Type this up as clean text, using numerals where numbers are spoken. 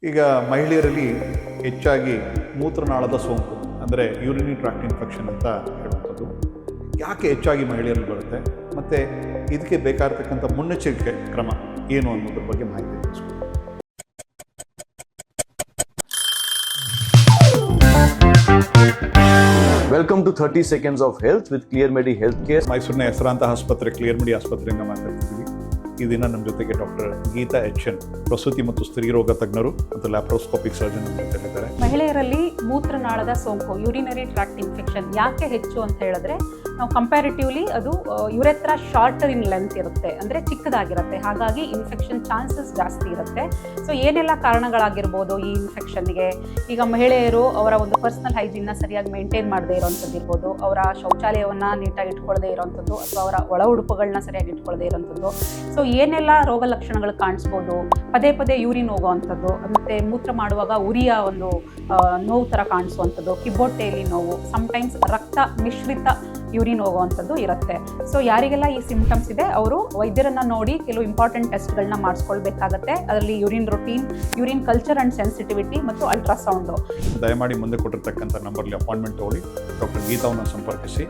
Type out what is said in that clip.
ಈಗ ಮಹಿಳೆಯರಲ್ಲಿ ಹೆಚ್ಚಾಗಿ ಮೂತ್ರನಾಳದ ಸೋಂಕು ಅಂದರೆ ಯೂರಿನರಿ ಟ್ರಾಕ್ಟ್ ಇನ್ಫೆಕ್ಷನ್ ಅಂತ ಹೇಳುವಂಥದ್ದು ಯಾಕೆ ಹೆಚ್ಚಾಗಿ ಮಹಿಳೆಯರಲ್ಲಿ ಬರುತ್ತೆ ಮತ್ತು ಇದಕ್ಕೆ ಬೇಕಾಗಿರ್ತಕ್ಕಂಥ ಮುನ್ನೆಚ್ಚರಿಕೆ ಕ್ರಮ ಏನು ಅನ್ನೋದ್ರ ಬಗ್ಗೆ ಮಾಹಿತಿ ತಿಳಿಸ್ಕೊಡಿ. Welcome to 30 seconds of health with Clear Medi Healthcare. ಮೈಸೂರಿನ ಹೆಸರಾಂತ ಆಸ್ಪತ್ರೆ ಕ್ಲಿಯರ್ ಮೆಡಿ ಆಸ್ಪತ್ರೆಯಿಂದ ಮಾತಾಡ್ತಿದ್ದೀವಿ. ಈ ದಿನ ನಮ್ಮ ಜೊತೆಗೆ ಡಾಕ್ಟರ್ ಗೀತಾ ಎಚ್.ಎನ್. ಪ್ರಸೂತಿ ಮತ್ತು ಸ್ತ್ರೀರೋಗ ತಜ್ಞರು ಮತ್ತು ಲ್ಯಾಪ್ರೋಸ್ಕೋಪಿಕ್ ಸರ್ಜನ್ ನಮ್ಮ ಜೊತೆಲಿದ್ದಾರೆ. ಮಹಿಳೆಯರಲ್ಲಿ ಮೂತ್ರನಾಳದ ಸೋಂಕು ಯೂರಿನರಿ ಟ್ರಾಕ್ಟ್ ಇನ್ಫೆಕ್ಷನ್ ಯಾಕೆ ಹೆಚ್ಚು ಅಂತ ಹೇಳಿದ್ರೆ ನಾವು ಕಂಪ್ಯಾರಿಟಿವ್ಲಿ ಅದು ಯುರೆತ್ರಾ ಶಾರ್ಟರ್ ಇನ್ ಲೆಂತ್ ಇರುತ್ತೆ, ಅಂದರೆ ಚಿಕ್ಕದಾಗಿರುತ್ತೆ, ಹಾಗಾಗಿ ಇನ್ಫೆಕ್ಷನ್ ಚಾನ್ಸಸ್ ಜಾಸ್ತಿ ಇರುತ್ತೆ. ಸೊ ಏನೆಲ್ಲ ಕಾರಣಗಳಾಗಿರ್ಬೋದು ಈ ಇನ್ಫೆಕ್ಷನ್ಗೆ? ಈಗ ಮಹಿಳೆಯರು ಅವರ ಒಂದು ಪರ್ಸನಲ್ ಹೈಜೀನ್ನ ಸರಿಯಾಗಿ ಮೇಂಟೈನ್ ಮಾಡದೇ ಇರೋವಂಥದ್ದು ಇರ್ಬೋದು, ಅವರ ಶೌಚಾಲಯವನ್ನು ನೀಟಾಗಿ ಇಟ್ಕೊಳ್ಳದೇ ಇರೋವಂಥದ್ದು, ಅಥವಾ ಅವರ ಒಳ ಉಡುಪುಗಳನ್ನ ಸರಿಯಾಗಿ ಇಟ್ಕೊಳ್ಳದೇ ಇರೋವಂಥದ್ದು. ಸೊ ಏನೆಲ್ಲ ರೋಗ ಲಕ್ಷಣಗಳು ಕಾಣಿಸ್ಬೋದು? ಪದೇ ಪದೇ ಯೂರಿನ್ ಹೋಗುವಂಥದ್ದು, ಮತ್ತು ಮೂತ್ರ ಮಾಡುವಾಗ ಉರಿಯ ಒಂದು ನೋವು ಥರ ಕಾಣಿಸುವಂಥದ್ದು, ಕಿಬ್ಬೊಟ್ಟೆಯಲ್ಲಿ ನೋವು, ಸಮ್ಟೈಮ್ಸ್ ರಕ್ತ ಮಿಶ್ರಿತ ಯೂರಿನ್ ಹೋಗುವಂಥದ್ದು ಇರುತ್ತೆ. ಸೊ ಯಾರಿಗೆಲ್ಲ ಈ ಸಿಂಪ್ಟಮ್ಸ್ ಇದೆ ಅವರು ವೈದ್ಯರನ್ನು ನೋಡಿ ಕೆಲವು ಇಂಪಾರ್ಟೆಂಟ್ ಟೆಸ್ಟ್ಗಳನ್ನ ಮಾಡಿಸ್ಕೊಳ್ಬೇಕಾಗತ್ತೆ. ಅದರಲ್ಲಿ urine routine, urine culture and sensitivity ಮತ್ತು ಅಲ್ಟ್ರಾಸೌಂಡು. ದಯಮಾಡಿ ಮುಂದೆ ಕೊಟ್ಟಿರ್ತಕ್ಕಂಥ ನಂಬರ್ಲಿ ಅಪಾಯಿಂಟ್ಮೆಂಟ್ ತೊಗೊಳ್ಳಿ. ಡಾಕ್ಟರ್ ಗೀತಾವನ್ನು ಸಂಪರ್ಕಿಸಿ.